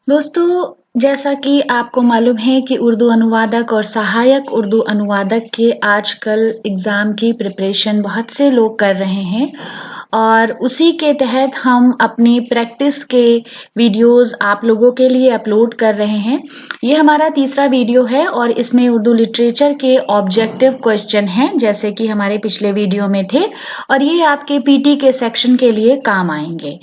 दोस्तों, जैसा कि आपको मालूम है कि उर्दू अनुवादक और सहायक उर्दू अनुवादक के आजकल एग्ज़ाम की प्रिपरेशन बहुत से लोग कर रहे हैं और उसी के तहत हम अपनी प्रैक्टिस के वीडियोस आप लोगों के लिए अपलोड कर रहे हैं। ये हमारा तीसरा वीडियो है और इसमें उर्दू लिटरेचर के ऑब्जेक्टिव क्वेश्चन हैं, जैसे कि हमारे पिछले वीडियो में थे, और ये आपके पीटी के सेक्शन के लिए काम आएंगे।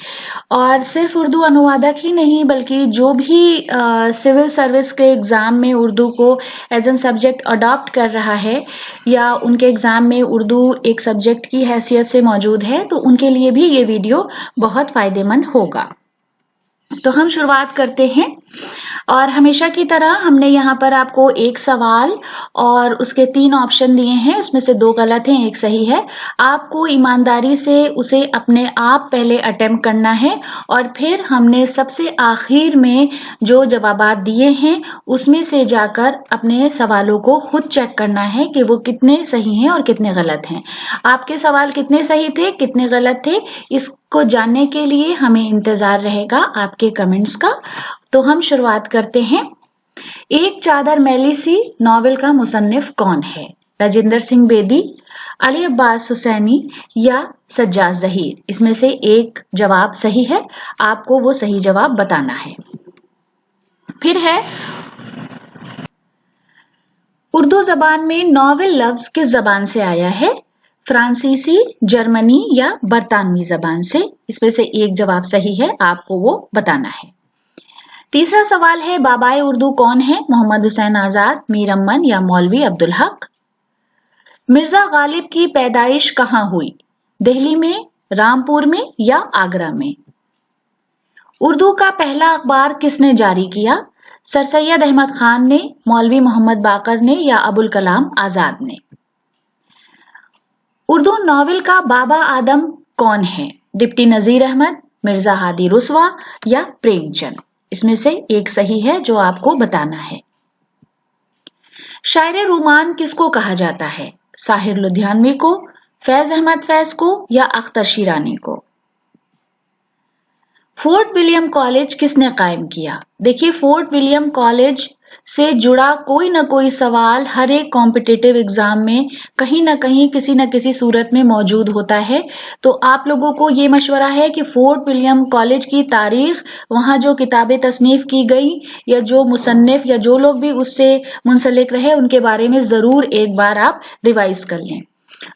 और सिर्फ उर्दू अनुवादक ही नहीं, बल्कि जो भी सिविल सर्विस के एग्ज़ाम में उर्दू को एज एन सब्जेक्ट अडॉप्ट कर रहा है या उनके एग्ज़ाम में उर्दू एक सब्जेक्ट की हैसियत से मौजूद है, तो उनके लिए भी ये वीडियो बहुत फ़ायदेमंद होगा। तो हम शुरुआत करते हैं और हमेशा की तरह हमने यहाँ पर आपको एक सवाल और उसके 3 ऑप्शन दिए हैं, उसमें से 2 गलत हैं, 1 सही है। आपको ईमानदारी से उसे अपने आप पहले अटेम्प्ट करना है और फिर हमने सबसे आखिर में जो जवाबात दिए हैं उसमें से जाकर अपने सवालों को खुद चेक करना है कि वो कितने सही हैं और कितने गलत हैं। आपके सवाल कितने सही थे, कितने गलत थे, इसको जानने के लिए हमें इंतजार रहेगा आपके कमेंट्स का। तो हम शुरुआत करते हैं। एक चादर मैली सी नॉवेल का मुसन्निफ कौन है? राजेंद्र सिंह बेदी, अली अब्बास हुसैनी या सज्जाद ज़हीर? इसमें से एक जवाब सही है, आपको वो सही जवाब बताना है। फिर है, उर्दू जबान में नॉवेल लफ्ज किस जबान से आया है? फ्रांसीसी, जर्मनी या बरतानवी जबान से? इसमें से एक जवाब सही है, आपको वो बताना है। तीसरा सवाल है, बाबाए उर्दू कौन है? मोहम्मद हुसैन आजाद, मीर अमन या मौलवी अब्दुल हक? मिर्जा गालिब की पैदाइश कहाँ हुई? दिल्ली में, रामपुर में या आगरा में? उर्दू का पहला अखबार किसने जारी किया? सर सैयद अहमद खान ने, मौलवी मोहम्मद बाकर ने या अबुल कलाम आजाद ने? उर्दू नॉवेल का बाबा आदम कौन है? डिप्टी नजीर अहमद, मिर्जा हादी रुस्वा या प्रेमचंद? इसमें से एक सही है जो आपको बताना है। शायर रूमान किसको कहा जाता है? साहिर लुधियानवी को, फैज अहमद फैज को या अख्तर शिरानी को? फोर्ट विलियम कॉलेज किसने कायम किया? देखिए, फोर्ट विलियम कॉलेज से जुड़ा कोई ना कोई सवाल हर एक कॉम्पिटिटिव एग्जाम में कहीं ना कहीं किसी न किसी सूरत में मौजूद होता है। तो आप लोगों को ये मशवरा है कि फोर्ट विलियम कॉलेज की तारीख, वहां जो किताबें तसनीफ की गई या जो मुसन्निफ या जो लोग भी उससे मुंसलिक रहे, उनके बारे में जरूर एक बार आप रिवाइज कर लें।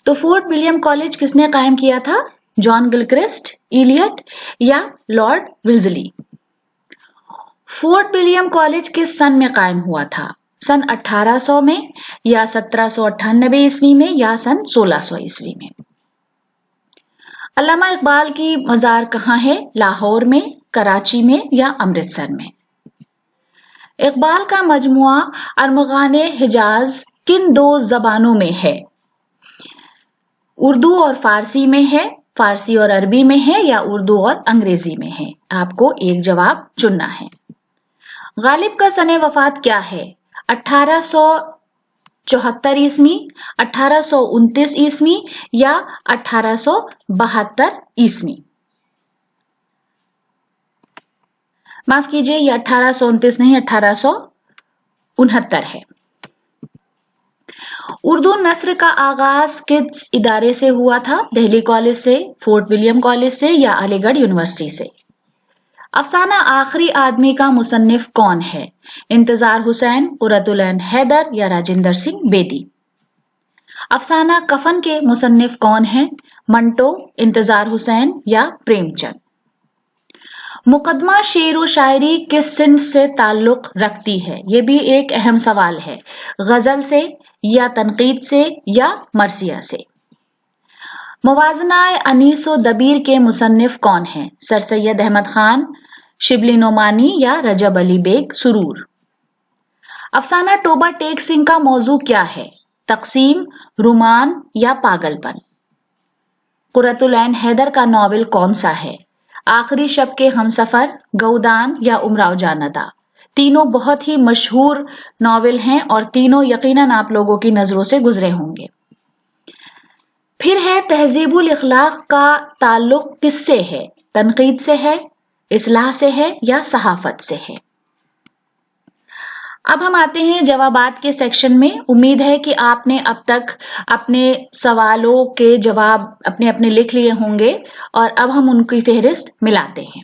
तो फोर्ट विलियम कॉलेज किसने कायम किया था? जॉन गिलक्रिस्ट, इलियट या लॉर्ड विल्जली? फोर्ट विलियम कॉलेज किस सन में कायम हुआ था? सन 1800 में या 1798 ईस्वी में या सन 1600 ईस्वी में? अल्लामा इकबाल की मजार कहाँ है? लाहौर में, कराची में या अमृतसर में? इकबाल का मजमुआ अरमगाने हिजाज किन 2 जबानों में है? उर्दू और फारसी में है, फारसी और अरबी में है या उर्दू और अंग्रेजी में है? आपको एक जवाब चुनना है। गालिब का सने वफात क्या है? 1874 ईस्वी, 1829 ईस्वी या 1872 ईस्वी? माफ कीजिए, ये 1829 नहीं, 1869 है। उर्दू नस्र का आगाज किस इदारे से हुआ था? दिल्ली कॉलेज से, फोर्ट विलियम कॉलेज से या अलीगढ़ यूनिवर्सिटी से? अफसाना आखिरी आदमी का मुसन्निफ कौन है? इंतजार हुसैन, कुर्रतुल ऐन हैदर या राजेंद्र सिंह बेदी? अफसाना कफन के मुसन्निफ कौन है? मंटो, इंतजार हुसैन या प्रेमचंद? मुकदमा शेर व शायरी किस सिन्फ से ताल्लुक रखती है? ये भी एक अहम सवाल है। गजल से या तनकीद से या मरसिया से? मुवाज़नाए अनीस व दबीर के मुसन्निफ कौन है? सर सैयद अहमद खान, शिबली नोमानी या रजब अली बेग सुरूर? अफसाना टोबा टेक सिंह का मौजू क्या है? तकसीम, रुमान या पागलपन? कुर्रतुल ऐन हैदर का नॉवेल कौन सा है? आखिरी शब के हमसफर, गौदान या उमराव जानदा? तीनों बहुत ही मशहूर नॉवेल हैं और तीनों यकीनन आप लोगों की नजरों से गुजरे होंगे। फिर है, तहजीबुल इखलाक का ताल्लुक किससे है? तनकीद से है, इस्लाह से है या सहाफत से है? अब हम आते हैं जवाबात के सेक्शन में। उम्मीद है कि आपने अब तक अपने सवालों के जवाब अपने अपने लिख लिए होंगे और अब हम उनकी फहरिस्त मिलाते हैं।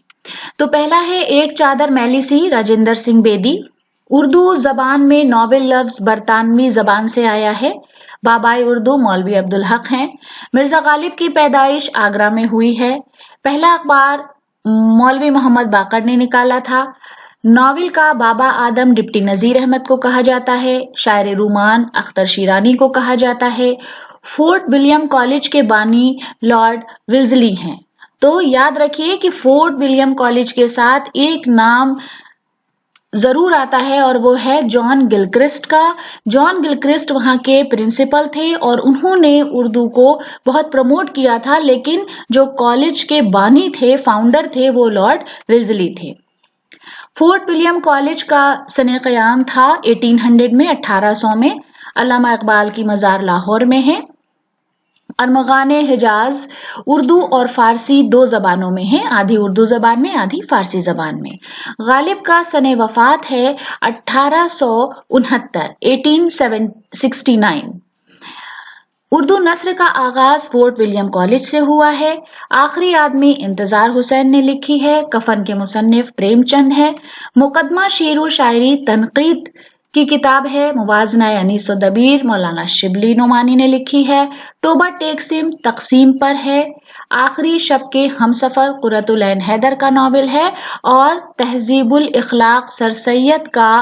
तो पहला है एक चादर मैली सी, राजेंद्र सिंह बेदी। उर्दू जबान में नॉवेल लफ्ज बरतानवी जबान से आया है। बाबाई उर्दू मौलवी अब्दुल हक हैं। मिर्जा गालिब की पैदाइश आगरा में हुई है। पहला अखबार मौलवी मोहम्मद बाकर ने निकाला था। नॉवेल का बाबा आदम डिप्टी नजीर अहमद को कहा जाता है। शायर रूमान अख्तर शिरानी को कहा जाता है। फोर्ट विलियम कॉलेज के बानी लॉर्ड विल्जली हैं। तो याद रखिए कि फोर्ट विलियम कॉलेज के साथ एक नाम जरूर आता है और वो है जॉन गिलक्रिस्ट का। जॉन गिलक्रिस्ट वहां के प्रिंसिपल थे और उन्होंने उर्दू को बहुत प्रमोट किया था, लेकिन जो कॉलेज के बानी थे, फाउंडर थे, वो लॉर्ड विल्जली थे। फोर्ट विलियम कॉलेज का सने क़याम था 1800 में, 1800 में। अल्लामा इकबाल की मज़ार लाहौर में है। अरमगाने हिजाज उर्दू और फारसी दो जबानों में है, आधी उर्दू जबान में, आधी फारसी जबान में। गालिब का सने वफात है 1869, 1869। उर्दू नस्र का आगाज फोर्ट विलियम कॉलेज से हुआ है। आखिरी आदमी इंतजार हुसैन ने लिखी है। कफन के मुसन्निफ प्रेमचंद है। मुकदमा शेर व शायरी तनकीद की किताब है। मुवाजना अनीस व दबीर मौलाना शिबली नोमानी ने लिखी है। टोबा टेक्सिम तकसीम पर है। आखिरी शब के हमसफर कुर्रतुल ऐन हैदर का नॉवेल है और तहजीबुल इखलाक सर सैयद का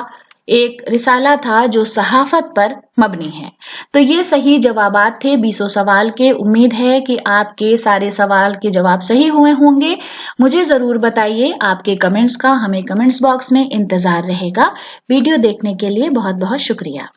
एक रिसाला था जो सहाफत पर मबनी है। तो ये सही जवाबात थे 20 सवाल के। उम्मीद है कि आपके सारे सवाल के जवाब सही हुए होंगे। मुझे जरूर बताइए, आपके कमेंट्स का हमें कमेंट्स बॉक्स में इंतजार रहेगा। वीडियो देखने के लिए बहुत बहुत शुक्रिया।